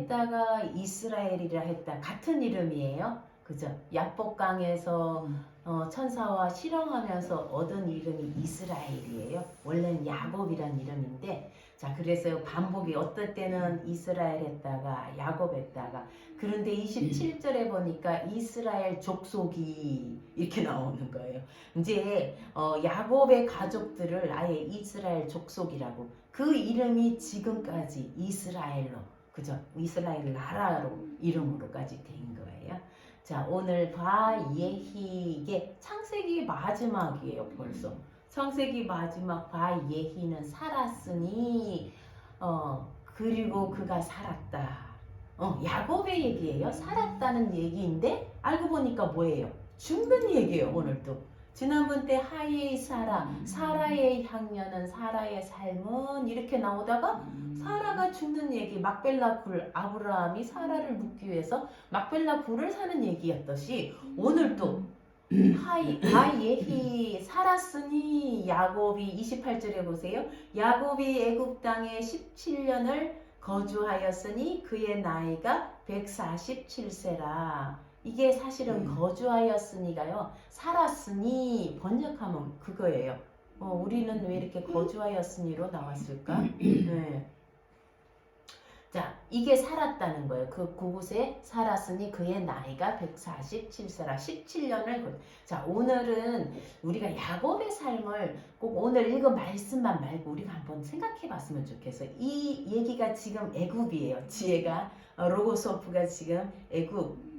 했다가 이스라엘이라 했다. 같은 이름이에요. 그죠? 야복강에서 천사와 실험하면서 얻은 이름이 이스라엘이에요. 원래는 야곱이란 이름인데, 자, 그래서 반복이 어떨 때는 이스라엘 했다가 야곱 했다가, 그런데 27절에 보니까 이스라엘 족속이 이렇게 나오는 거예요. 이제 야곱의 가족들을 아예 이스라엘 족속이라고, 그 이름이 지금까지 이스라엘로, 그죠? 이스라엘 나라로 이름으로까지 된 거예요. 자, 오늘 바예히, 이게 창세기 마지막이에요. 벌써 창세기 마지막. 바예히는 살았으니 그리고 그가 살았다. 야곱의 얘기예요. 살았다는 얘기인데 알고 보니까 뭐예요? 죽는 얘기예요. 오늘도 지난번 때 하예의 사라의 향년은, 사라의 삶은 이렇게 나오다가 사라가 죽는 얘기, 막벨라 굴, 아브라함이 사라를 묻기 위해서 막벨라 굴을 사는 얘기였듯이 오늘도 바예히 살았으니 야곱이 28절에 보세요. 야곱이 애굽 땅에 17년을 거주하였으니 그의 나이가 147세라. 이게 사실은 거주하였으니가요. 살았으니 번역하면 그거예요. 우리는 왜 이렇게 거주하였으니로 나왔을까? 네. 자, 이게 살았다는 거예요. 그곳에 살았으니 그의 나이가 147세라. 17년을. 자, 오늘은 우리가 야곱의 삶을 꼭 오늘 읽은 말씀만 말고 우리가 한번 생각해 봤으면 좋겠어요. 이 얘기가 지금 애굽이에요. 지혜가 로고소프가 지금 애굽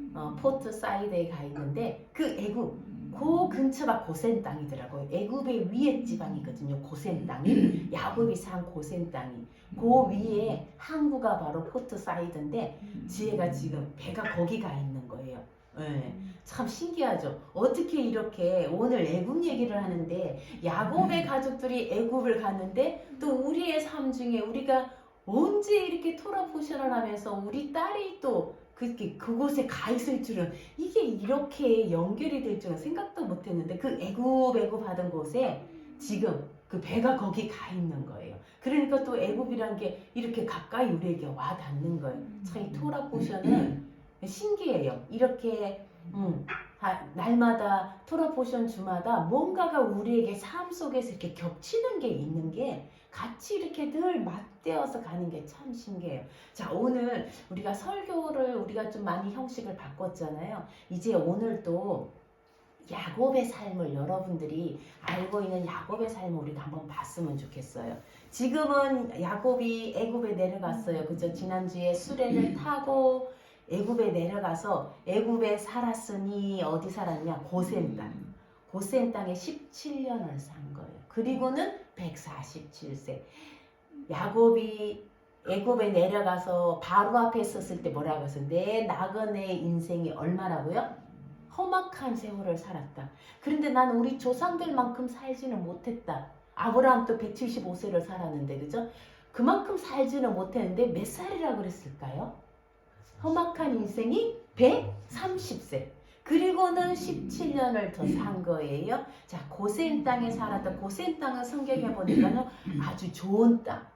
포트 사이드에 가 있는데, 그 애굽 그 근처가 고센 땅이더라고요. 애굽의 위에 지방이거든요. 고센 땅이, 야곱이 산 고센 땅이, 그 위에 항구가 바로 포트 사이드인데, 지혜가 지금 배가 거기 가 있는 거예요. 네. 참 신기하죠. 어떻게 이렇게 오늘 애굽 얘기를 하는데 야곱의 가족들이 애굽을 갔는데, 또 우리의 삶 중에 우리가 언제 이렇게 토라 포션을 하면서 우리 딸이 또 그곳에 가 있을 줄은, 이게 이렇게 연결이 될 줄은 생각도 못했는데, 그 애굽 하던 곳에 지금 그 배가 거기 가 있는 거예요. 그러니까 또 애굽이란 게 이렇게 가까이 우리에게 와 닿는 거예요. 참 이 토라 포션은 신기해요. 이렇게 날마다 토라 포션 주마다 뭔가가 우리에게 삶 속에서 이렇게 겹치는 게 있는 게 같이 이렇게 늘 맞대어서 가는 게 참 신기해요. 자, 오늘 우리가 설교를 우리가 좀 많이 형식을 바꿨잖아요. 이제 오늘 또 야곱의 삶을, 여러분들이 알고 있는 야곱의 삶을 우리가 한번 봤으면 좋겠어요. 지금은 야곱이 애굽에 내려갔어요. 그죠? 지난주에 수레를 타고 애굽에 내려가서 애굽에 살았으니 어디 살았냐? 고센 땅. 고센 땅에 17년을 산 거예요. 그리고는 147세. 야곱이 애굽에 내려가서 바로 앞에 섰을 때 뭐라고 했어요? 내 나그네 인생이 얼마라고요? 험악한 세월을 살았다. 그런데 난 우리 조상들만큼 살지는 못했다. 아브라함도 175세를 살았는데, 그죠? 그만큼 살지는 못했는데 몇 살이라고 그랬을까요? 험악한 인생이 130세. 그리고는 17년을 더 산 거예요. 자, 고센 땅에 살았다. 고센 땅은 성경에 보니까는 아주 좋은 땅.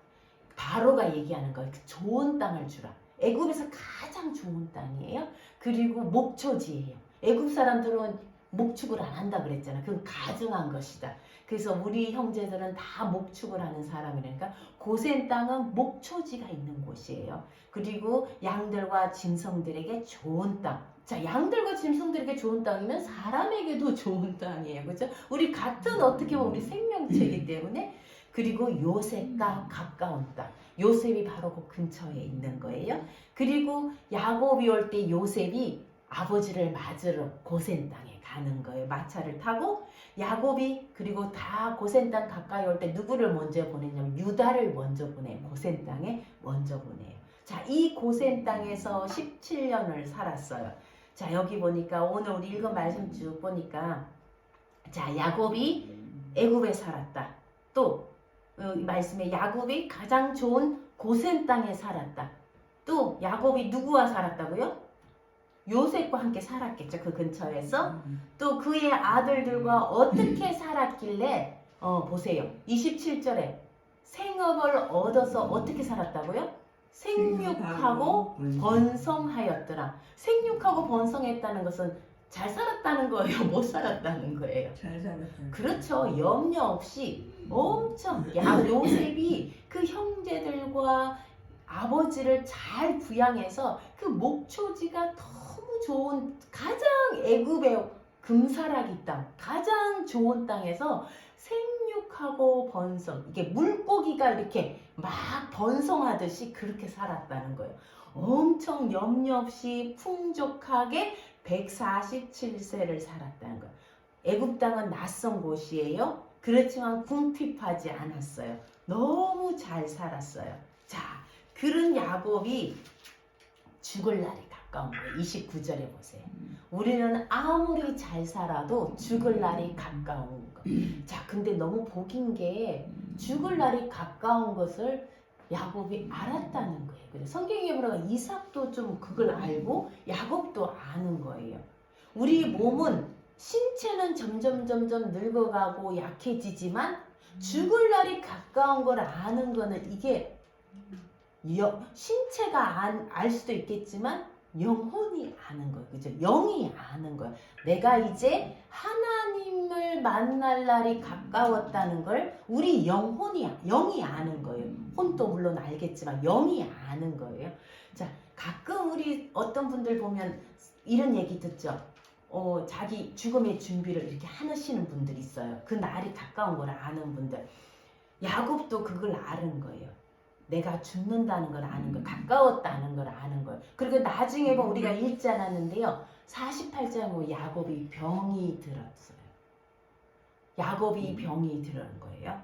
바로가 얘기하는 거예요. 그 좋은 땅을 주라. 애굽에서 가장 좋은 땅이에요. 그리고 목초지예요. 애굽 사람들은 목축을 안 한다 그랬잖아. 그건 가증한 것이다. 그래서 우리 형제들은 다 목축을 하는 사람이니까 고센 땅은 목초지가 있는 곳이에요. 그리고 양들과 짐승들에게 좋은 땅. 자, 양들과 짐승들에게 좋은 땅이면 사람에게도 좋은 땅이에요. 그죠? 우리 같은 어떻게 보면 우리 생명체이기 때문에. 그리고 요셉과 가까운 땅. 요셉이 바로 그 근처에 있는 거예요. 그리고 야곱이 올 때 요셉이 아버지를 맞으러 고센 땅에 가는 거예요. 마차를 타고 야곱이, 그리고 다 고센 땅 가까이 올 때 누구를 먼저 보내냐면 유다를 먼저 보내요. 고센 땅에 먼저 보내요. 자, 이 고센 땅에서 17년을 살았어요. 자, 여기 보니까 오늘 우리 읽은 말씀 쭉 보니까, 자, 야곱이 애굽에 살았다. 또 말씀에 야곱이 가장 좋은 고센 땅에 살았다. 또 야곱이 누구와 살았다고요? 요셉과 함께 살았겠죠. 그 근처에서. 또 그의 아들들과 어떻게 살았길래 보세요. 27절에 생업을 얻어서 어떻게 살았다고요? 생육하고 번성하였더라. 생육하고 번성했다는 것은 잘 살았다는 거예요? 못 살았다는 거예요? 잘 살았다. 그렇죠. 염려 없이 엄청 요셉이 그 형제들과 아버지를 잘 부양해서 그 목초지가 너무 좋은 가장 애굽의 금사라기 땅 가장 좋은 땅에서 생육하고 번성 이게 물고기가 이렇게 막 번성하듯이 그렇게 살았다는 거예요. 엄청 염려 없이 풍족하게 147세를 살았다는 거예요. 애굽 땅은 낯선 곳이에요. 그렇지만 궁핍하지 않았어요. 너무 잘 살았어요. 자, 그런 야곱이 죽을 날이 가까운 거예요. 29절에 보세요. 우리는 아무리 잘 살아도 죽을 날이 가까운 거. 자, 근데 너무 복인 게 죽을 날이 가까운 것을 야곱이 알았다는 거예요. 그래서 성경에 보면 이삭도 좀 그걸 알고 야곱도 아는 거예요. 우리 몸은 신체는 점점 늙어가고 약해지지만 죽을 날이 가까운 걸 아는 거는 이게 신체가 알 수도 있겠지만 영혼이 아는 거예요. 그죠? 영이 아는 거예요. 내가 이제 하나님을 만날 날이 가까웠다는 걸 우리 영이 아는 거예요. 혼도 물론 알겠지만 영이 아는 거예요. 자, 가끔 우리 어떤 분들 보면 이런 얘기 듣죠. 자기 죽음의 준비를 이렇게 하시는 분들이 있어요. 그 날이 가까운 걸 아는 분들. 야곱도 그걸 아는 거예요. 내가 죽는다는 걸 아는 거예요. 가까웠다는 걸 아는 거예요. 그리고 나중에 우리가 읽지 않았는데요. 48장에 보면 야곱이 병이 들었어요. 야곱이 병이 들은 거예요.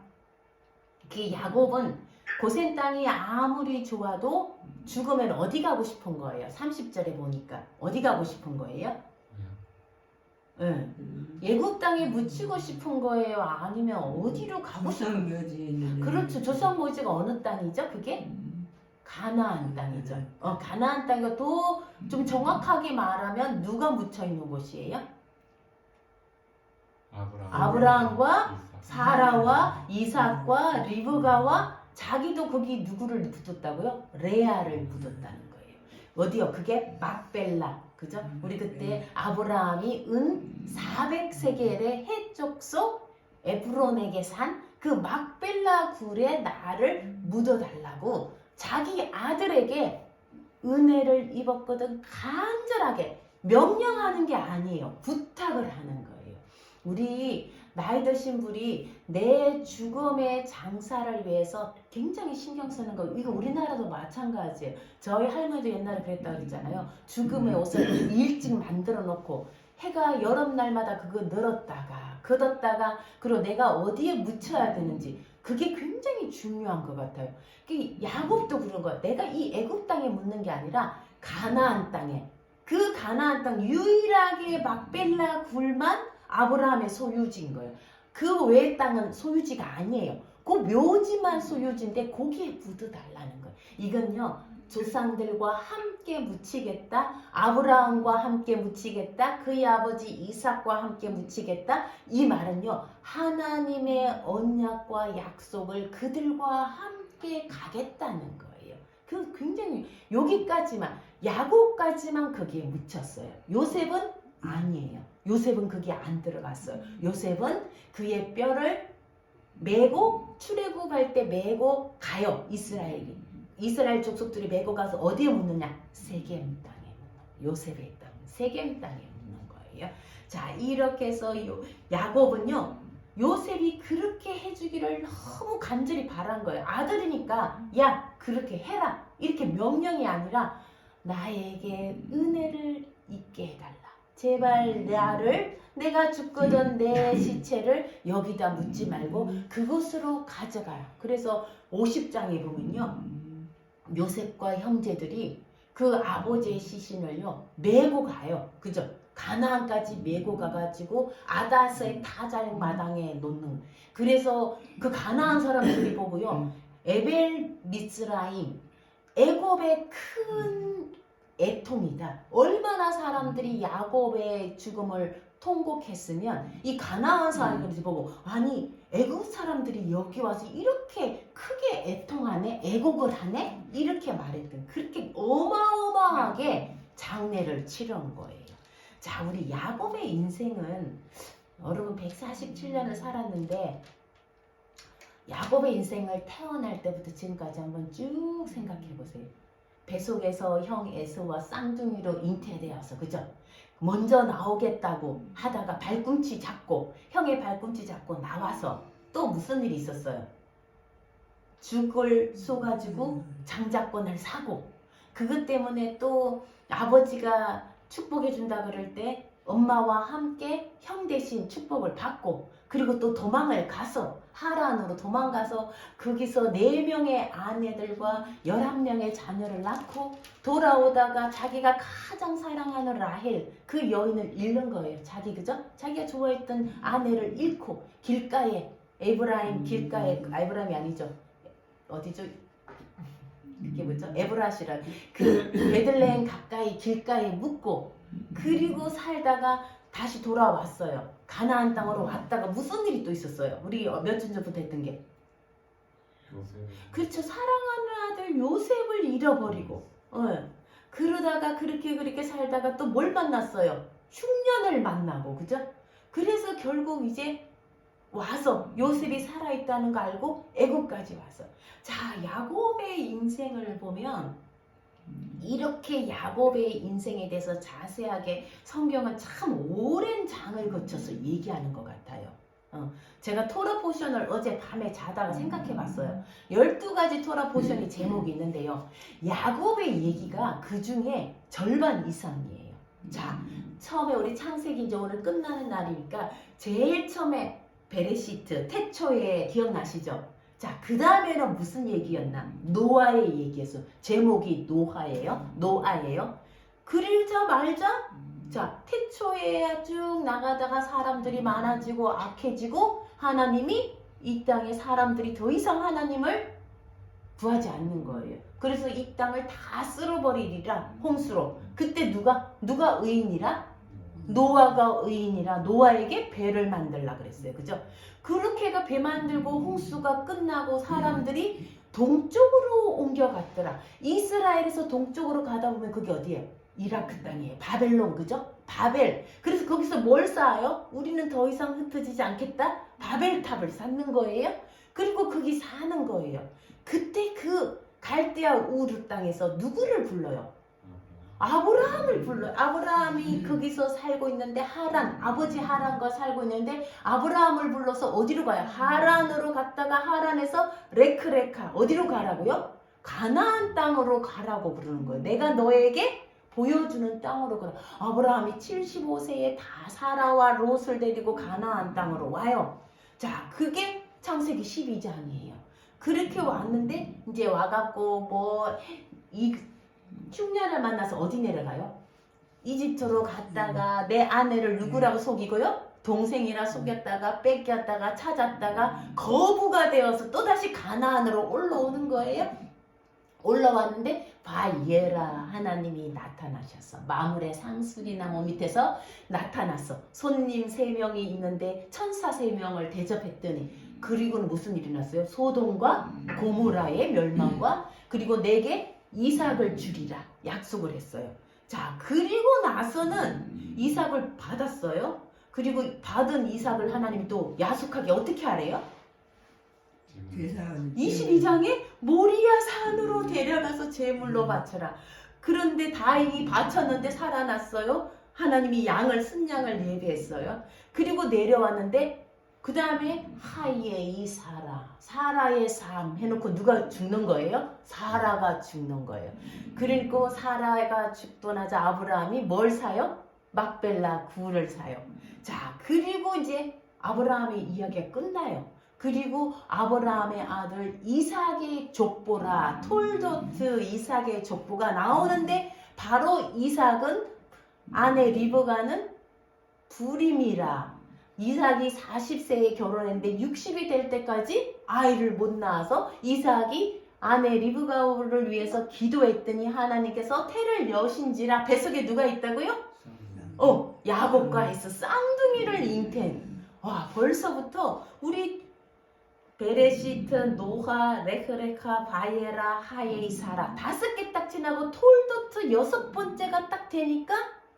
그 야곱은 고센 땅이 아무리 좋아도 죽으면 어디 가고 싶은 거예요? 30절에 보니까 어디 가고 싶은 거예요? 애굽 땅에 묻히고 싶은 거예요? 아니면 어디로 가고 싶은 거예요? 그렇죠. 조상모지가 어느 땅이죠? 그게? 가나안 땅이죠. 가나안 땅이 또 좀 정확하게 말하면 누가 묻혀 있는 곳이에요? 아브라함과 사라와 이삭과 리브가와 자기도 거기 누구를 묻었다고요? 레아를 묻었다는 거예요. 어디요? 그게 막벨라. 그죠? 우리 그때 아브라함이 은 400세겔의 해족소 에브론에게 산 그 막벨라 굴에 나를 묻어달라고 자기 아들에게 은혜를 입었거든. 간절하게 명령하는 게 아니에요. 부탁을 하는 거예요. 우리 나이 드신 분이 내 죽음의 장사를 위해서 굉장히 신경 쓰는 거. 이거 우리나라도 마찬가지예요. 저희 할머니도 옛날에 그랬다고 그랬잖아요. 죽음의 옷을 일찍 만들어 놓고 해가 여름날마다 그거 늘었다가 걷었다가 그리고 내가 어디에 묻혀야 되는지 그게 굉장히 중요한 것 같아요. 야곱도 그런 거야. 내가 이 애굽 땅에 묻는 게 아니라 가나안 땅에 그 가나안 땅 유일하게 막벨라 굴만 아브라함의 소유지인 거예요. 그 외의 땅은 소유지가 아니에요. 그 묘지만 소유지인데 거기에 묻어달라는 거예요. 이건요. 조상들과 함께 묻히겠다. 아브라함과 함께 묻히겠다. 그의 아버지 이삭과 함께 묻히겠다. 이 말은요. 하나님의 언약과 약속을 그들과 함께 가겠다는 거예요. 그 굉장히 여기까지만 야곱까지만 거기에 묻혔어요. 요셉은 아니에요. 요셉은 거기에 안 들어갔어요. 요셉은 그의 뼈를 메고 출애굽할 때 메고 가요. 이스라엘 족속들이 메고 가서 어디에 묻느냐? 세겜 땅에 묻는 요셉의 땅, 세겜 땅에 묻는 거예요. 자, 이렇게 해서 야곱은요. 요셉이 그렇게 해주기를 너무 간절히 바란 거예요. 아들이니까 야 그렇게 해라 이렇게 명령이 아니라 나에게 은혜를 있게 해달라. 제발 내가 죽거든 내 시체를 여기다 묻지 말고 그곳으로 가져가라. 그래서 50장에 보면요. 요셉과 형제들이 그 아버지의 시신을요 메고 가요. 그죠? 가나안까지 메고 가가지고 아다스의 타작 마당에 놓는. 그래서 그 가나안 사람들이 보고요. 에벨 미스라임 애굽의 큰 애통이다. 얼마나 사람들이 야곱의 죽음을 통곡했으면 이 가나안 사람들이 보고 아니 애굽 사람들이 여기 와서 이렇게 크게 애통하네? 애곡을 하네? 이렇게 말했던 그렇게 어마어마하게 장례를 치른 거예요. 자, 우리 야곱의 인생은 여러분 147년을 살았는데 야곱의 인생을 태어날 때부터 지금까지 한번 쭉 생각해 보세요. 뱃속에서 형 에서와 쌍둥이로 잉태되어서 그죠? 먼저 나오겠다고 하다가 발꿈치 잡고 형의 발꿈치 잡고 나와서 또 무슨 일이 있었어요? 죽을 쏘가지고 장자권을 사고 그것 때문에 또 아버지가 축복해 준다 그럴 때 엄마와 함께 형 대신 축복을 받고 그리고 또 도망을 가서 하란으로 도망가서 거기서 4명의 아내들과 11명의 자녀를 낳고 돌아오다가 자기가 가장 사랑하는 라헬 그 여인을 잃는 거예요. 자기가 좋아했던 아내를 잃고 길가에 에브라임 길가에 에브라임이 아니죠. 어디죠? 그게 뭐죠? 에브라시라 그 베들레헴 가까이 길가에 묵고 그리고 살다가 다시 돌아왔어요. 가나안 땅으로 왔다가 무슨 일이 또 있었어요? 우리 몇 주 전부터 했던 게 그렇죠. 사랑하는 아들 요셉을 잃어버리고 그러다가 그렇게 살다가 또 뭘 만났어요? 흉년을 만나고 그죠? 그래서 결국 이제 와서 요셉이 살아있다는 거 알고 애국까지 와서 자 야곱의 인생을 보면 이렇게 야곱의 인생에 대해서 자세하게 성경은 참 오랜 장을 거쳐서 얘기하는 것 같아요. 제가 토라 포션을 어제 밤에 자다가 생각해 봤어요. 12가지 토라 포션이 제목이 있는데요. 야곱의 얘기가 그 중에 절반 이상이에요. 자, 처음에 우리 창세기 이제 오늘 끝나는 날이니까 제일 처음에 베레시트, 태초에 기억나시죠? 자, 그 다음에는 무슨 얘기였나? 노아의 얘기였어. 제목이 노아예요. 그러자말자 자, 태초에 쭉 나가다가 사람들이 많아지고 악해지고 하나님이 이 땅에 사람들이 더 이상 하나님을 구하지 않는 거예요. 그래서 이 땅을 다 쓸어버리리라 홍수로. 그때 누가 의인이라? 노아가 의인이라 노아에게 배를 만들라 그랬어요. 그죠? 그렇게 해가 배 만들고 홍수가 끝나고 사람들이 동쪽으로 옮겨갔더라. 이스라엘에서 동쪽으로 가다 보면 그게 어디예요? 이라크 땅이에요. 바벨론 그죠? 바벨. 그래서 거기서 뭘 쌓아요? 우리는 더 이상 흩어지지 않겠다? 바벨탑을 쌓는 거예요. 그리고 거기 사는 거예요. 그때 그 갈대아 우르 땅에서 누구를 불러요? 아브라함을 불러요. 아브라함이 거기서 살고 있는데 아버지 하란과 살고 있는데 아브라함을 불러서 어디로 가요? 하란으로 갔다가 하란에서 레크레카 어디로 가라고요? 가나안 땅으로 가라고 부르는 거예요. 내가 너에게 보여주는 땅으로 가라. 아브라함이 75세에 다 사라와 롯을 데리고 가나안 땅으로 와요. 자, 그게 창세기 12장이에요. 그렇게 왔는데 이제 와갖고 흉년을 만나서 어디 내려가요? 이집트로 갔다가 내 아내를 누구라고 속이고요? 동생이라 속였다가 뺏겼다가 찾았다가 거부가 되어서 또다시 가나안으로 올라오는 거예요. 올라왔는데 바예라 하나님이 나타나셨어. 마물의 상수리나무 밑에서 나타났어. 손님 3명이 있는데 천사 3명을 대접했더니 그리고는 무슨 일이 났어요? 소돔과 고모라의 멸망과 그리고 내게 이삭을 주리라 약속을 했어요. 자, 그리고 나서는 이삭을 받았어요. 그리고 받은 이삭을 하나님이 또 야속하게 어떻게 하래요? 22장에 모리아 산으로 데려가서 제물로 바쳐라. 그런데 다행히 바쳤는데 살아났어요. 하나님이 순양을 예비했어요. 그리고 내려왔는데 그 다음에 하이에이 사라의 삶 해놓고 누가 죽는 거예요? 사라가 죽는 거예요. 그리고 사라가 죽고 나자 아브라함이 뭘 사요? 막벨라 굴을 사요. 자, 그리고 이제 아브라함의 이야기가 끝나요. 그리고 아브라함의 아들 이삭의 족보라 톨도트 이삭의 족보가 나오는데 바로 이삭은 아내 리브가는 부림이라 이삭이 40세에 결혼했는데 60이 될 때까지 아이를 못 낳아서 이삭이 아내 리브가를 위해서 기도했더니 하나님께서 태를 여신지라 뱃속에 누가 있다고요? 야곱과 해서 쌍둥이를 잉태한. 와, 벌써부터 우리 베레시트, 노하, 레흐레카, 바예라, 하예이사라 5개 딱 지나고 톨도트 6번째가 딱 되니까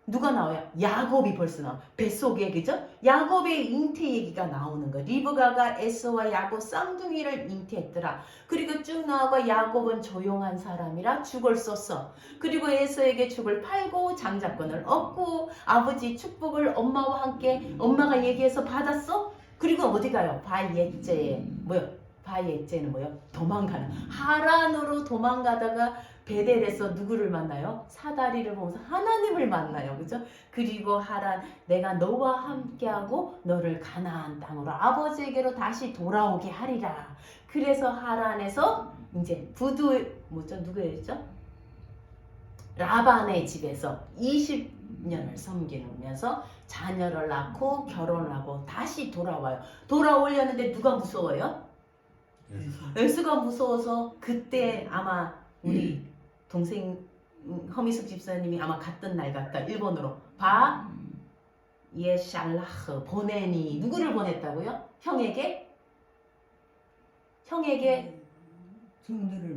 누가 나와요? 야곱이 벌써 나와. 뱃속에 그죠? 야곱의 잉태 얘기가 나오는 거야. 리브가가 에서와 야곱 쌍둥이를 잉태했더라. 그리고 쭉 나와가 야곱은 조용한 사람이라 죽을 썼어. 그리고 에서에게 죽을 팔고 장자권을 얻고 아버지 축복을 엄마와 함께 엄마가 얘기해서 받았어. 그리고 어디 가요? 바예제에 뭐요? 바예제는 뭐요? 도망가는 하란으로 도망가다가 베델에서 누구를 만나요? 사다리를 보면서 하나님을 만나요. 그죠? 그리고 하란 내가 너와 함께하고 너를 가나안 땅으로 아버지에게로 다시 돌아오게 하리라. 그래서 하란에서 이제 부두 뭐죠? 누구였죠? 라반의 집에서 20년을 섬기면서 자녀를 낳고 결혼을 하고 다시 돌아와요. 돌아오려는데 누가 무서워요? 에스가 무서워서 그때 아마 우리 동생 허미숙 집사님이 아마 갔던 날 같다. 일본으로 바 예샬라흐 보내니 누구를 보냈다고요? 형에게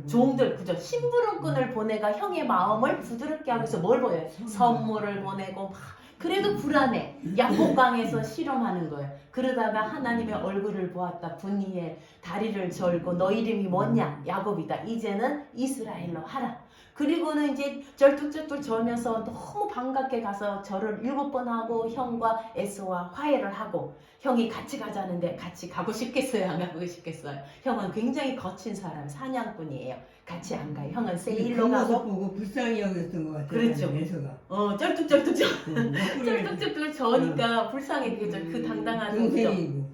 종들 그죠? 심부름꾼을 보내가 형의 마음을 부드럽게 하기 위해서 뭘 보여요? 선물을 보내고 막 그래도 불안해. 약복강에서 실험하는 거예요. 그러다가 하나님의 얼굴을 보았다. 분이에 다리를 절고 너 이름이 뭐냐? 야곱이다. 이제는 이스라엘로 하라. 그리고는 이제 절뚝절뚝 절면서 너무 반갑게 가서 절을 7번 하고 형과 에서와 화해를 하고 형이 같이 가자는데 같이 가고 싶겠어요? 안 가고 싶겠어요? 형은 굉장히 거친 사람, 사냥꾼이에요. 같이 안 가요. 형은 세일로 가고 보고 불쌍히 여겼던 것 같아요. 그렇죠. 에서가. 쩔뚝쩔뚝 쩔뚝쩔뚝 저니까 불쌍해 그죠? 그 당당한 거죠. 동생이고.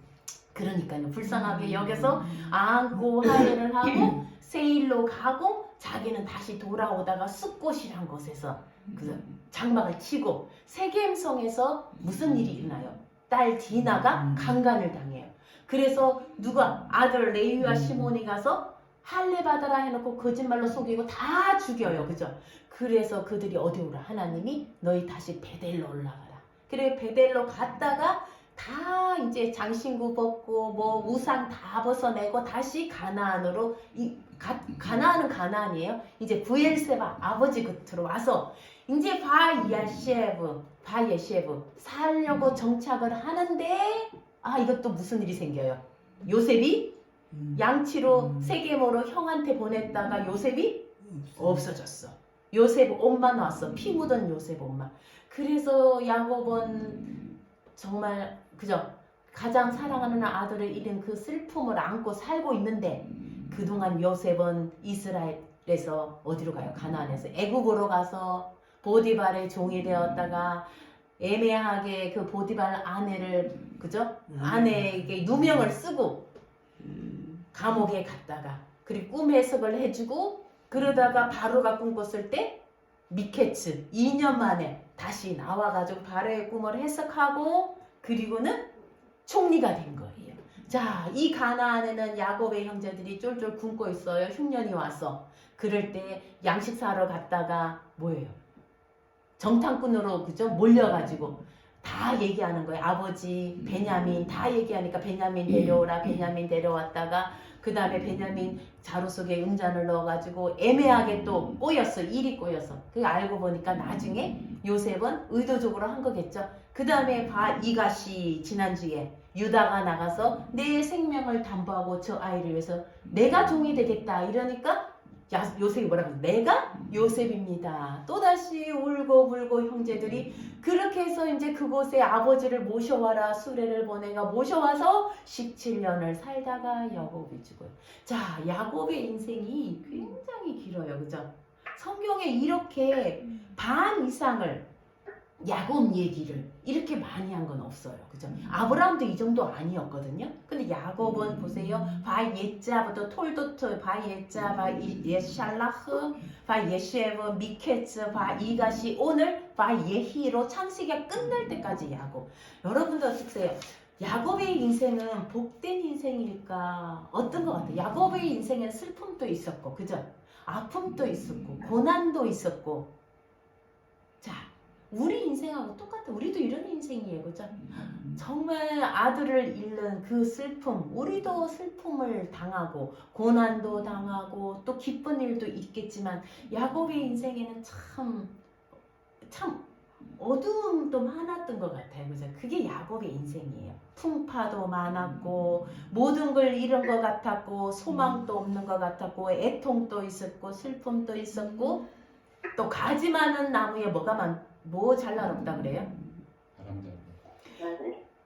그러니까요. 불쌍하게 여겨서 안고 화해를 하고 세일로 가고 자기는 다시 돌아오다가 숫꽃이란 곳에서 그 장막을 치고 세겜성에서 무슨 일이 일어나요? 딸 디나가 강간을 당해요. 그래서 누가 아들 레위와 시몬이 가서 할례 받아라 해놓고 거짓말로 속이고 다 죽여요. 그죠? 그래서 그들이 어디 오라? 하나님이 너희 다시 베델로 올라가라. 그래 베델로 갔다가 다 이제 장신구 벗고 뭐 우상 다 벗어내고 다시 가나안으로 가나안은 가나안이에요. 이제 부엘세바 아버지 곁으로 와서 이제 바예셰브 살려고 정착을 하는데 이것도 무슨 일이 생겨요? 요셉이 양치로 세겜으로 형한테 보냈다가 요셉이 없어졌어. 요셉 옷만 왔어. 피 묻은 요셉 옷만. 그래서 야곱은 정말 그죠? 가장 사랑하는 아들을 잃은 그 슬픔을 안고 살고 있는데 그동안 요셉은 이스라엘에서 어디로 가요? 가나안에서 애굽으로 가서 보디발의 종이 되었다가 애매하게 그 보디발 아내를 그죠? 아내에게 누명을 쓰고 감옥에 갔다가 그리고 꿈 해석을 해주고 그러다가 바로가 꿈꿨을 때 미케츠 2년 만에 다시 나와가지고 바로의 꿈을 해석하고 그리고는 총리가 된 거예요. 자, 이 가나안에는 야곱의 형제들이 쫄쫄 굶고 있어요. 흉년이 와서. 그럴 때 양식 사러 갔다가 뭐예요? 정탐꾼으로 그죠? 몰려가지고 다 얘기하는 거예요. 아버지, 베냐민 다 얘기하니까 베냐민 데려오라. 베냐민 데려왔다가 그 다음에 베냐민 자루 속에 은잔을 넣어가지고 애매하게 또 꼬였어. 일이 꼬였어. 그거 알고 보니까 나중에 요셉은 의도적으로 한 거겠죠. 그 다음에 이가시 지난주에 유다가 나가서 내 생명을 담보하고 저 아이를 위해서 내가 종이 되겠다 이러니까 요셉이 뭐라고 해요? 내가 요셉입니다. 또다시 울고 불고 형제들이 그렇게 해서 이제 그곳에 아버지를 모셔와라 수레를 보내가 모셔와서 17년을 살다가 야곱이 죽어요. 자, 야곱의 인생이 굉장히 길어요. 그죠? 성경에 이렇게 반 이상을 야곱 얘기를 이렇게 많이 한 건 없어요. 그죠? 아브라함도 이 정도 아니었거든요. 근데 야곱은 보세요. 바예자부터 톨도트, 바예자, 바예샬라흐, 바예셰브, 미케츠, 바이가시, 오늘 바예히로 창세기가 끝날 때까지 야곱. 여러분도 어떠세요? 야곱의 인생은 복된 인생일까? 어떤 것 같아요? 야곱의 인생엔 슬픔도 있었고, 그죠? 아픔도 있었고, 고난도 있었고. 자, 우리 인생하고 똑같아. 우리도 이런 인생이에요. 그죠? 정말 아들을 잃는 그 슬픔, 우리도 슬픔을 당하고 고난도 당하고 또 기쁜 일도 있겠지만 야곱의 인생에는 참 어두움도 많았던 것 같아요. 그죠? 그게 야곱의 인생이에요. 풍파도 많았고 모든 걸 잃은 것 같았고 소망도 없는 것 같았고 애통도 있었고 슬픔도 있었고 또 가지 많은 나무에 뭐 잘 날없다 그래요?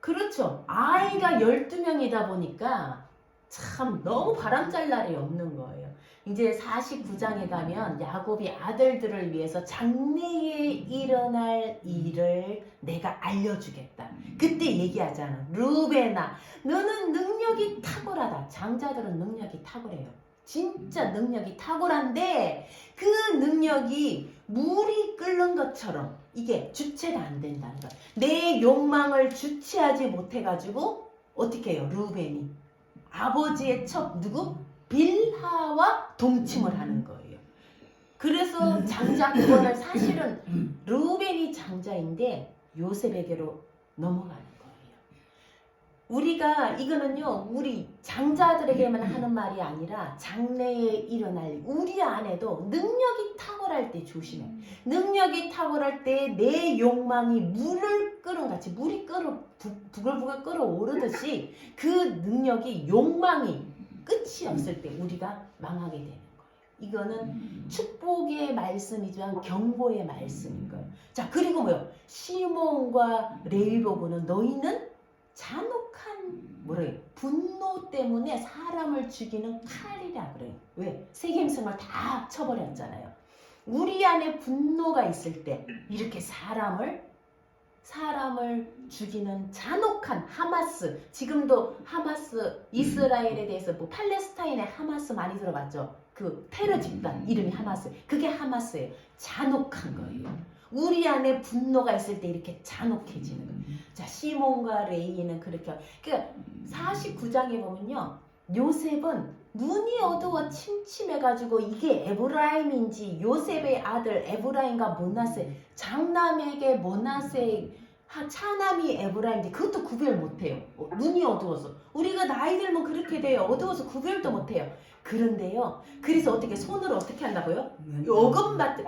그렇죠. 아이가 12명이다 보니까 참 너무 바람잘 날이 없는 거예요. 이제 49장에 가면 야곱이 아들들을 위해서 장래에 일어날 일을 내가 알려주겠다. 그때 얘기하잖아. 루벤아, 너는 능력이 탁월하다. 장자들은 능력이 탁월해요. 진짜 능력이 탁월한데 그 능력이 물이 끓는 것처럼 이게 주체가 안 된다는 거야. 내 욕망을 주체하지 못해가지고 어떻게 해요? 루벤이 아버지의 첩 누구? 빌하와 동침을 하는 거예요. 그래서 장자 구원을 사실은 루벤이 장자인데 요셉에게로 넘어가는 거예요. 우리가 이거는요 우리 장자들에게만 하는 말이 아니라 장래에 일어날 우리 안에도 능력이 탁월할 때 조심해. 능력이 탁월할 때 내 욕망이 물을 끓은같이 물이 부글부글 끓어오르듯이 그 능력이 욕망이 끝이 없을 때 우리가 망하게 되는 거예요. 이거는 축복의 말씀이지만 경고의 말씀인 거예요. 자 그리고 뭐요? 시몬과 레위 보고는 너희는 잔혹한 분노 때문에 사람을 죽이는 칼이라 그래요. 왜? 세겜성을 다 쳐버렸잖아요. 우리 안에 분노가 있을 때 이렇게 사람을 죽이는 잔혹한 하마스, 지금도 하마스 이스라엘에 대해서 뭐 팔레스타인의 하마스 많이 들어봤죠? 그 테러 집단 이름이 하마스. 그게 하마스예요. 잔혹한 거예요. 우리 안에 분노가 있을 때 이렇게 잔혹해지는 거예요. 자, 시몬과 레이는 그렇게. 그러니까 49장에 보면요. 요셉은 눈이 어두워 침침해가지고 이게 에브라임인지 요셉의 아들 에브라임과 므낫세 장남에게 므낫세 차남이 에브라임인지 그것도 구별 못해요. 눈이 어두워서. 우리가 나이 들면 그렇게 돼요. 어두워서 구별도 못해요. 그런데요. 그래서 어떻게 손으로 어떻게 한다고요? 요금받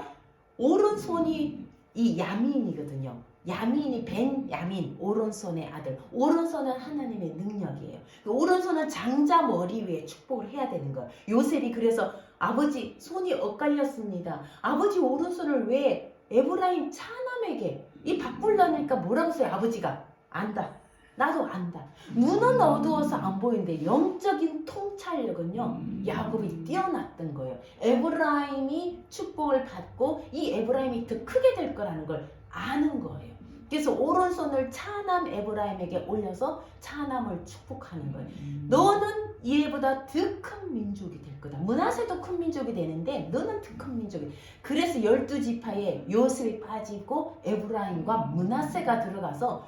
오른손이 이 야민이거든요. 야민이 벤야민 오른손의 아들. 오른손은 하나님의 능력이에요. 오른손은 장자 머리 위에 축복을 해야 되는 거예요. 요셉이 그래서 아버지 손이 엇갈렸습니다. 아버지 오른손을 왜 에브라임 차남에게 이 바꾸려니까 뭐라고 써요? 아버지가 안다. 나도 안다. 눈은 어두워서 안 보이는데 영적인 통찰력은요 야곱이 뛰어났던 거예요. 에브라임이 축복을 받고 이 에브라임이 더 크게 될 거라는 걸 아는 거예요. 그래서 오른손을 차남 에브라임에게 올려서 차남을 축복하는 거예요. 너는 얘보다 더 큰 민족이 될 거다. 므낫세도 큰 민족이 되는데 너는 더 큰 민족이. 그래서 12지파에 요셉이 빠지고 에브라임과 므낫세가 들어가서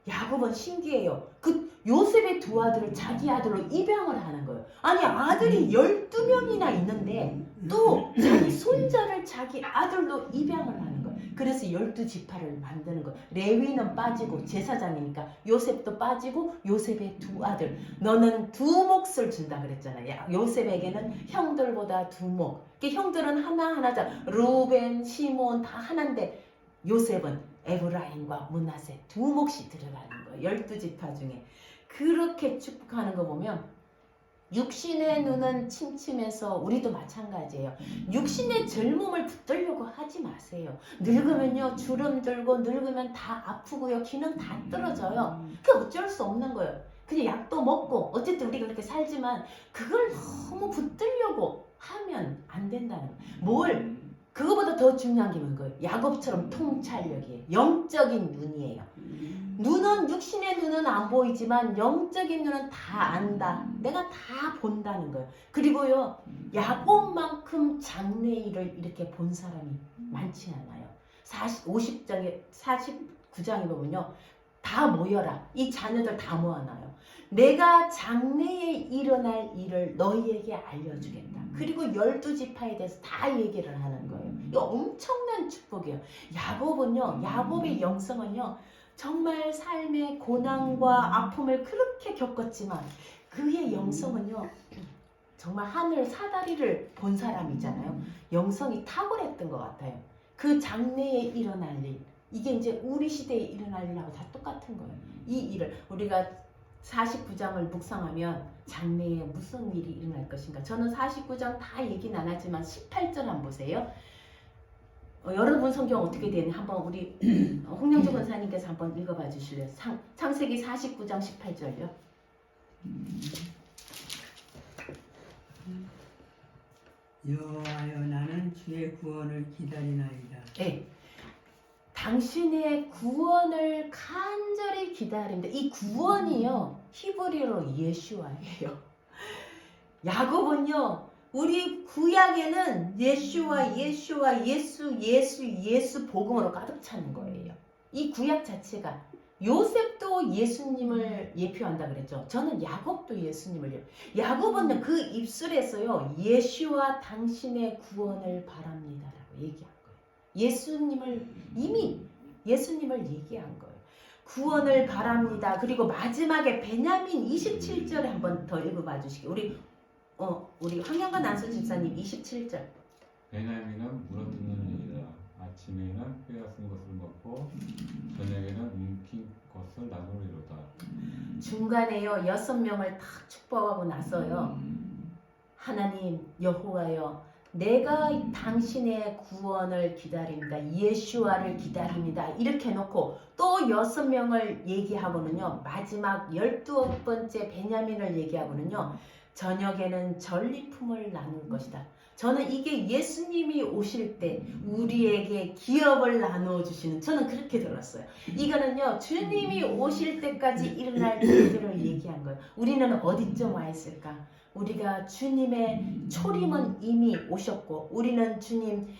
야곱은 신기해요. 그 요셉의 두 아들을 자기 아들로 입양을 하는 거예요. 아니 아들이 12명이나 있는데 또 자기 손자를 자기 아들로 입양을 하는 거예요. 그래서 12지파를 만드는 거예요. 레위는 빠지고 제사장이니까 요셉도 빠지고 요셉의 두 아들. 너는 두 몫을 준다 그랬잖아요. 요셉에게는 형들보다 두 몫. 형들은 하나하나잖아. 루벤, 시몬 다 하나인데 요셉은 에브라임과 므낫세 두 몫이 들어가는 거예요. 12지파 중에. 그렇게 축복하는 거 보면 육신의 눈은 침침해서 우리도 마찬가지예요. 육신의 젊음을 붙들려고 하지 마세요. 늙으면요 주름 들고 늙으면 다 아프고요. 기능 다 떨어져요. 그게 어쩔 수 없는 거예요. 그냥 약도 먹고 어쨌든 우리가 그렇게 살지만 그걸 너무 붙들려고 하면 안 된다는 거예요. 그거보다 더 중요한 게 뭔가요? 야곱처럼 통찰력이에요. 영적인 눈이에요. 눈은 육신의 눈은 안 보이지만 영적인 눈은 다 안다. 내가 다 본다는 거예요. 그리고요 야곱만큼 장래일을 이렇게 본 사람이 많지 않아요. 49장에 보면요 다 모여라. 이 자녀들 다 모아놔요. 내가 장래에 일어날 일을 너희에게 알려주겠다. 그리고 12지파에 대해서 다 얘기를 하는 거예요. 이 엄청난 축복이에요. 야곱의 영성은요, 정말 삶의 고난과 아픔을 그렇게 겪었지만 그의 영성은요, 정말 하늘 사다리를 본 사람이잖아요. 영성이 탁월했던 것 같아요. 그 장래에 일어날 일, 이게 이제 우리 시대에 일어날 일하고 다 똑같은 거예요. 이 일을 우리가 49장을 묵상하면 장래에 무슨 일이 일어날 것인가. 저는 49장 다 얘기는 안 하지만 18절 한번 보세요. 여러분 성경 어떻게 되는 한번 우리 홍영주 권사님께서 한번 읽어봐 주실래요? 창세기 49장 18절요. 여호와여 나는 주의 구원을 기다리나이다. 네. 당신의 구원을 간절히 기다립니다. 이 구원이요, 히브리어로 예슈아예요. 야곱은요, 우리 구약에는 예슈아, 예수 복음으로 가득 차는 거예요. 이 구약 자체가 요셉도 예수님을 예표한다 그랬죠. 저는 야곱도 예수님을 야곱은 그 입술에서요, 예슈아 당신의 구원을 바랍니다라고 얘기한 거예요. 이미 예수님을 얘기한 거예요. 구원을 바랍니다. 그리고 마지막에 베냐민 27절에 한번 더 읽어봐 주시기. 우리 황영관 안수 집사님 27절. 베냐민은 물어뜯는 이다. 아침에는 뼈가 쓴 것을 먹고 저녁에는 움킨 것을 나누리로다. 중간에요, 6명을 딱 축복하고 나서요, 하나님 여호와여, 내가 당신의 구원을 기다립니다. 예슈아를 기다립니다. 이렇게 해놓고 또 6명을 얘기하고는요, 마지막 12번째 베냐민을 얘기하고는요, 저녁에는 전리품을 나눌 것이다. 저는 이게 예수님이 오실 때 우리에게 기업을 나누어 주시는, 저는 그렇게 들었어요. 이거는요, 주님이 오실 때까지 일어날 일들을 얘기한 거예요. 우리는 어디쯤 와 있을까? 우리가 주님의 초림은 이미 오셨고, 우리는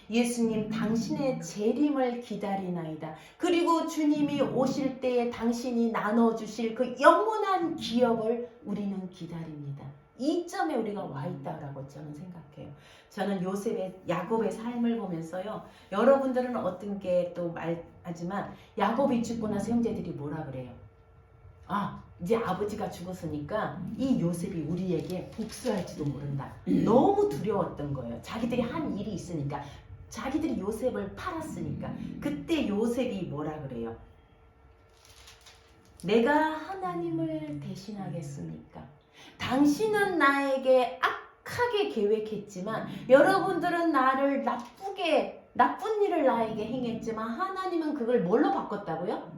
예수님 당신의 재림을 기다리나이다. 그리고 주님이 오실 때에 당신이 나눠주실 그 영원한 기업을 우리는 기다립니다. 이점에 우리가 와 있다라고 저는 생각해요. 저는 야곱의 삶을 보면서요, 여러분들은 어떤 게 또 말하지만, 야곱이 죽고 나서 형제들이 뭐라 그래요? 이제 아버지가 죽었으니까 이 요셉이 우리에게 복수할지도 모른다. 너무 두려웠던 거예요. 자기들이 한 일이 있으니까, 자기들이 요셉을 팔았으니까. 그때 요셉이 뭐라 그래요? 내가 하나님을 대신하겠습니까? 당신은 나에게 악하게 계획했지만, 여러분들은 나를 나쁜 일을 나에게 행했지만, 하나님은 그걸 뭘로 바꿨다고요?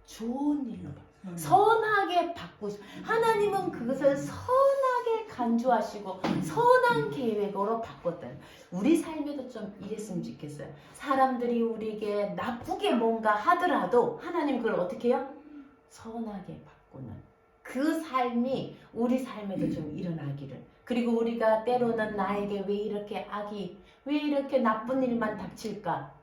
좋은 일로 선하게 바꾸시고, 하나님은 그것을 선하게 간주하시고 선한 계획으로 바꿨다. 우리 삶에도 좀 이랬으면 좋겠어요. 사람들이 우리에게 나쁘게 뭔가 하더라도 하나님 그걸 어떻게 해요? 선하게 바꾸는 그 삶이 우리 삶에도 좀 일어나기를. 그리고 우리가 때로는 나에게 왜 이렇게 나쁜 일만 닥칠까?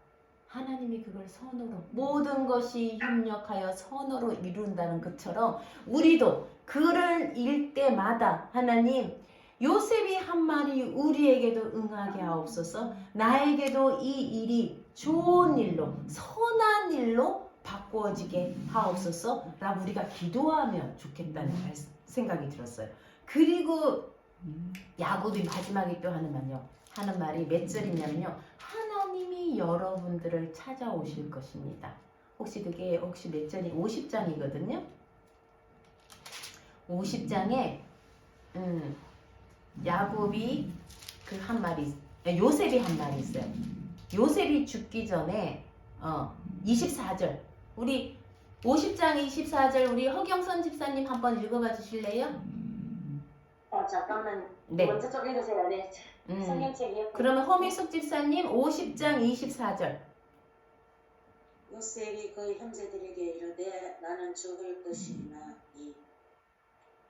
하나님이 그걸 선으로, 모든 것이 협력하여 선으로 이룬다는 것처럼 우리도 그를 일 때마다 하나님, 요셉이 한 말이 우리에게도 응하게 하옵소서. 나에게도 이 일이 좋은 일로, 선한 일로 바꾸어지게 하옵소서 라고 우리가 기도하면 좋겠다는 생각이 들었어요. 그리고 야곱이 마지막에 또 하는 말이 몇 절이냐면요, 하나님이 여러분들을 찾아오실 것입니다. 혹시 몇 절이 50장이거든요. 50장에 야곱이 요셉이 한 말이 있어요. 요셉이 죽기 전에 24절, 우리 50장 24절 우리 허경선 집사님 한번 읽어봐 주실래요? 잠깐만. 네. 먼저 좀 읽으세요. 네. 성경책이요. 그러면 허미숙 집사님 50장 24절. 요셉이 그 형제들에게 이르되 나는 죽을 것이나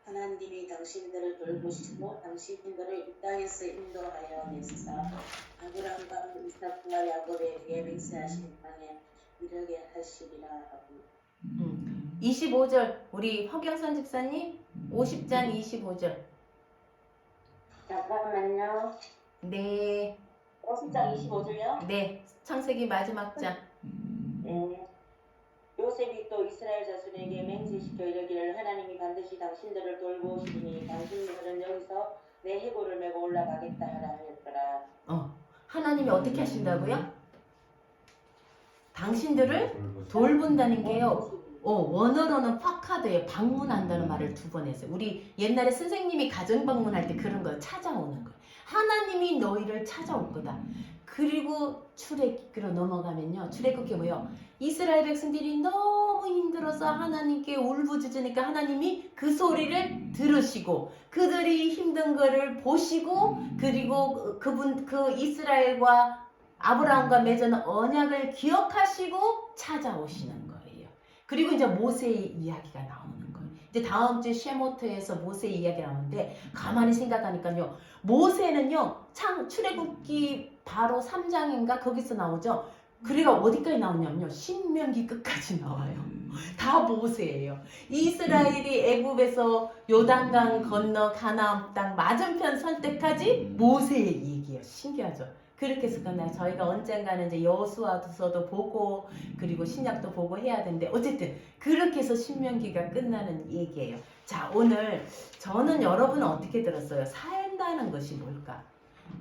하나님이 당신들을 돌보시고 당신들을 이 땅에서 인도하여 내사 아브라함과 이삭과 야곱에게 맹세하신 땅에 이르게 하시리라 하고. 25절 우리 허경선 집사님 50장 25절. 잠깐만요. 네. 50장 25절요? 네, 창세기 마지막 장. 요셉이 또 이스라엘 자손에게 맹세시켜 이르기를 하나님이 반드시 당신들을 돌보시리니 당신들은 여기서 내 해골을 메고 올라가겠다 하라 하였더라. 하나님이 어떻게 하신다고요? 당신들을 돌본다는 게요. 원어로는 파카드에 방문한다는 말을 2번 했어요. 우리 옛날에 선생님이 가정 방문할 때 그런 거 찾아오는 거예요. 하나님이 너희를 찾아올 거다. 그리고 출애굽기로 넘어가면요. 출애굽기 뭐요? 이스라엘 백성들이 너무 힘들어서 하나님께 울부짖으니까 하나님이 그 소리를 들으시고 그들이 힘든 거를 보시고 그리고 그 이스라엘과 아브라함과 맺은 언약을 기억하시고 찾아오시는 거예요. 그리고 이제 모세의 이야기가 나오는 거예요. 이제 다음 주 쉐모트에서 모세의 이야기가 나오는데 가만히 생각하니까요. 모세는요. 출애굽기 바로 3장인가 거기서 나오죠. 그리고 어디까지 나오냐면요. 신명기 끝까지 나와요. 다 모세예요. 이스라엘이 애굽에서 요단강 건너 가나안 땅 맞은편 설 때까지 모세의 얘기예요. 신기하죠? 그렇게 해서 끝나요. 저희가 언젠가는 이제 여호수아서도 보고 그리고 신약도 보고 해야 되는데 어쨌든 그렇게 해서 신명기가 끝나는 얘기예요. 자, 오늘 저는 여러분은 어떻게 들었어요? 산다는 것이 뭘까?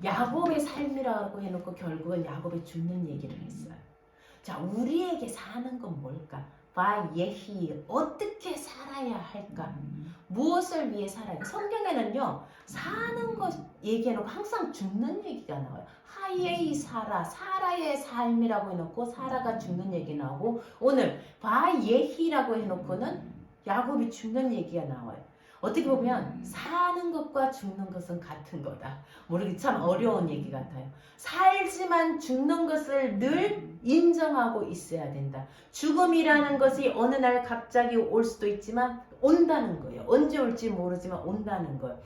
야곱의 삶이라고 해놓고 결국은 야곱이 죽는 얘기를 했어요. 자, 우리에게 사는 건 뭘까? 바예히 어떻게 살아야 할까? 무엇을 위해 살아야 돼? 성경에는요 사는 것 얘기해놓고 항상 죽는 얘기가 나와요. 하예히 사라의 삶이라고 해놓고 사라가 죽는 얘기 나오고 오늘 바예히라고 해놓고는 야곱이 죽는 얘기가 나와요. 어떻게 보면 사는 것과 죽는 것은 같은 거다. 모르기 참 어려운 얘기 같아요. 살지만 죽는 것을 늘 인정하고 있어야 된다. 죽음이라는 것이 어느 날 갑자기 올 수도 있지만 온다는 거예요. 언제 올지 모르지만 온다는 거예요.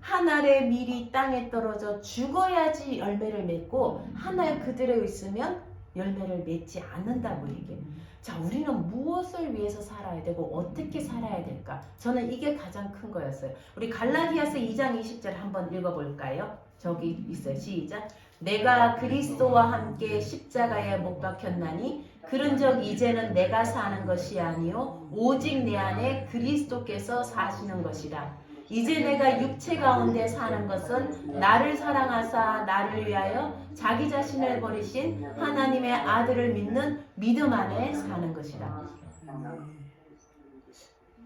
한 알의 밀이 땅에 떨어져 죽어야지 열매를 맺고 한 알 그대로 있으면 열매를 맺지 않는다고 얘기해요. 자, 우리는 무엇을 위해서 살아야 되고 어떻게 살아야 될까? 저는 이게 가장 큰 거였어요. 우리 갈라디아서 2장 20절 한번 읽어볼까요? 저기 있어요. 시작. 내가 그리스도와 함께 십자가에 못 박혔나니 그런즉 이제는 내가 사는 것이 아니요 오직 내 안에 그리스도께서 사시는 것이라. 이제 내가 육체 가운데 사는 것은 나를 사랑하사 나를 위하여 자기 자신을 버리신 하나님의 아들을 믿는 믿음 안에 사는 것이라.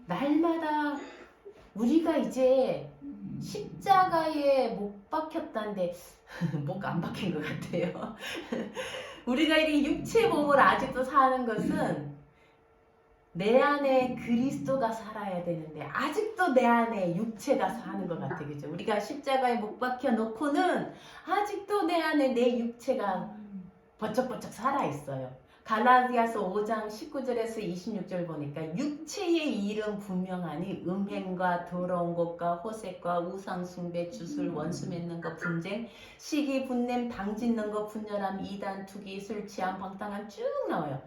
날마다 우리가 이제 십자가에 못 박혔다는데 목 안 박힌 것 같아요. 우리가 이 육체 몸을 아직도 사는 것은 내 안에 그리스도가 살아야 되는데 아직도 내 안에 육체가 사는 것 같아요. 그죠? 우리가 십자가에 못 박혀 놓고는 아직도 내 안에 내 육체가 버쩍버쩍 살아있어요. 갈라디아서 5장 19절에서 26절 보니까 육체의 일은 분명하니 음행과 더러운 것과 호색과 우상숭배, 주술, 원수 맺는 것, 분쟁, 시기, 분냄, 당짓는 것, 분열함, 이단, 투기, 술 취함, 방탕함 쭉 나와요.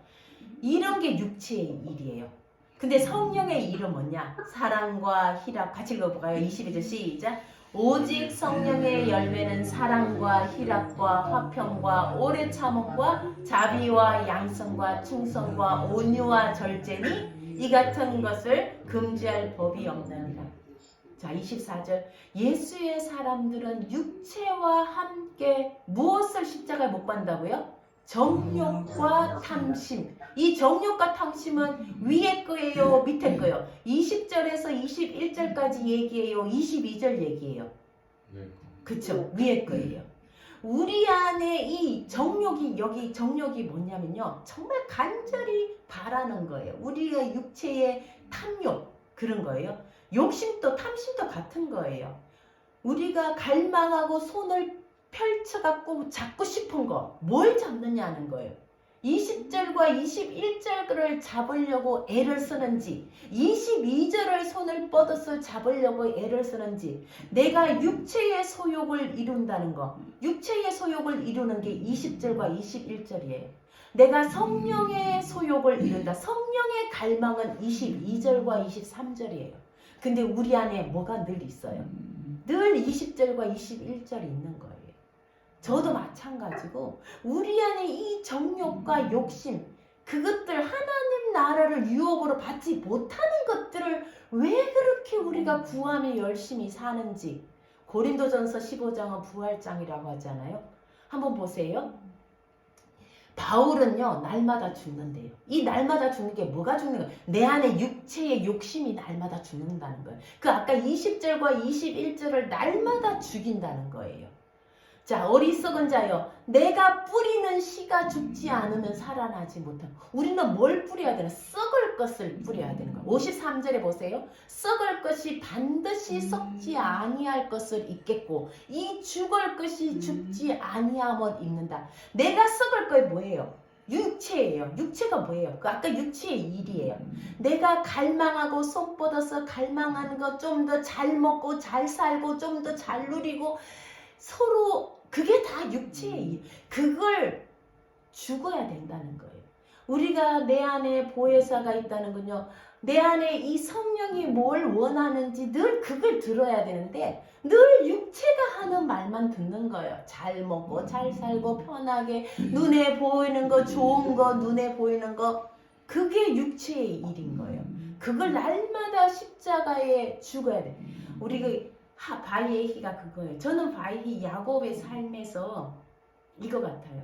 이런 게 육체의 일이에요. 근데 성령의 일은 뭐냐? 사랑과 희락. 같이 읽어볼까요? 22절 시작. 오직 성령의 열매는 사랑과 희락과 화평과 오래 참음과 자비와 양성과 충성과 온유와 절제니 이 같은 것을 금지할 법이 없느니라. 자, 24절. 예수의 사람들은 육체와 함께 무엇을 십자가에 못 박는다고요? 정욕과 탐심. 이 정욕과 탐심은 위에 거예요, 밑에 거예요? 20절에서 21절까지 얘기해요, 22절 얘기해요? 그쵸, 위에 거예요. 우리 안에 이 정욕이, 여기 정욕이 뭐냐면요, 정말 간절히 바라는 거예요. 우리의 육체의 탐욕, 그런 거예요. 욕심도 탐심도 같은 거예요. 우리가 갈망하고 손을 펼쳐갖고 잡고 싶은 거, 뭘 잡느냐는 거예요. 20절과 21절을 잡으려고 애를 쓰는지 22절을 손을 뻗어서 잡으려고 애를 쓰는지 내가 육체의 소욕을 이룬다는 거, 육체의 소욕을 이루는 게 20절과 21절이에요. 내가 성령의 소욕을 이룬다. 성령의 갈망은 22절과 23절이에요. 근데 우리 안에 뭐가 늘 있어요? 늘 20절과 21절이 있는 거예요. 저도 마찬가지고 우리 안에 이 정욕과 욕심 그것들 하나님 나라를 유업으로 받지 못하는 것들을 왜 그렇게 우리가 구하며 열심히 사는지 고린도전서 15장은 부활장이라고 하잖아요. 한번 보세요. 바울은요 날마다 죽는데요. 이 날마다 죽는 게 뭐가 죽는 거예요? 내 안에 육체의 욕심이 날마다 죽는다는 거예요. 그 아까 20절과 21절을 날마다 죽인다는 거예요. 자, 어리석은 자여, 내가 뿌리는 씨가 죽지 않으면 살아나지 못한. 우리는 뭘 뿌려야 되나? 썩을 것을 뿌려야 되는 거예요. 53절에 보세요. 썩을 것이 반드시 썩지 아니할 것을 잊겠고 이 죽을 것이 죽지 아니함을 잊는다. 내가 썩을 거에 뭐예요? 육체예요. 육체가 뭐예요? 그 아까 육체의 일이에요. 내가 갈망하고 손 뻗어서 갈망하는 거 좀 더 잘 먹고 잘 살고 좀 더 잘 누리고 서로 그게 다 육체의 일. 그걸 죽어야 된다는 거예요. 우리가 내 안에 보혜사가 있다는 건요. 내 안에 이 성령이 뭘 원하는지 늘 그걸 들어야 되는데 늘 육체가 하는 말만 듣는 거예요. 잘 먹고 잘 살고 편하게 눈에 보이는 거 좋은 거 눈에 보이는 거 그게 육체의 일인 거예요. 그걸 날마다 십자가에 죽어야 돼. 우리 그 바이에히가 그거예요. 저는 바이히 야곱의 삶에서 이거 같아요.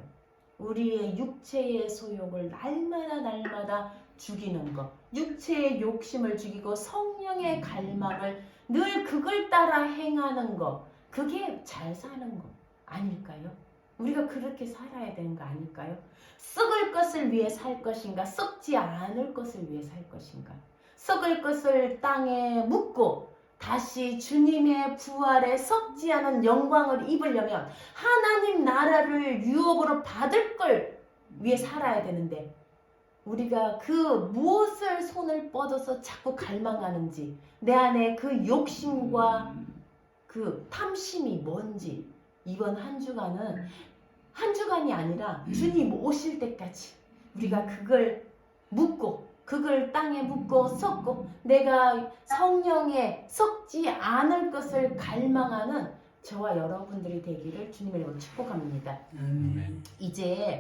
우리의 육체의 소욕을 날마다 죽이는 것. 육체의 욕심을 죽이고 성령의 갈망을 늘 그걸 따라 행하는 것. 그게 잘 사는 것 아닐까요? 우리가 그렇게 살아야 되는 거 아닐까요? 썩을 것을 위해 살 것인가? 썩지 않을 것을 위해 살 것인가? 썩을 것을 땅에 묻고 다시 주님의 부활에 썩지 않은 영광을 입으려면 하나님 나라를 유업으로 받을 걸 위해 살아야 되는데 우리가 그 무엇을 손을 뻗어서 자꾸 갈망하는지 내 안에 그 욕심과 그 탐심이 뭔지 이번 한 주간은 한 주간이 아니라 주님 오실 때까지 우리가 그걸 묻고 그걸 땅에 묻고 썩고 내가 성령에 썩지 않을 것을 갈망하는 저와 여러분들이 되기를 주님의 이름으로 축복합니다. 아멘. 이제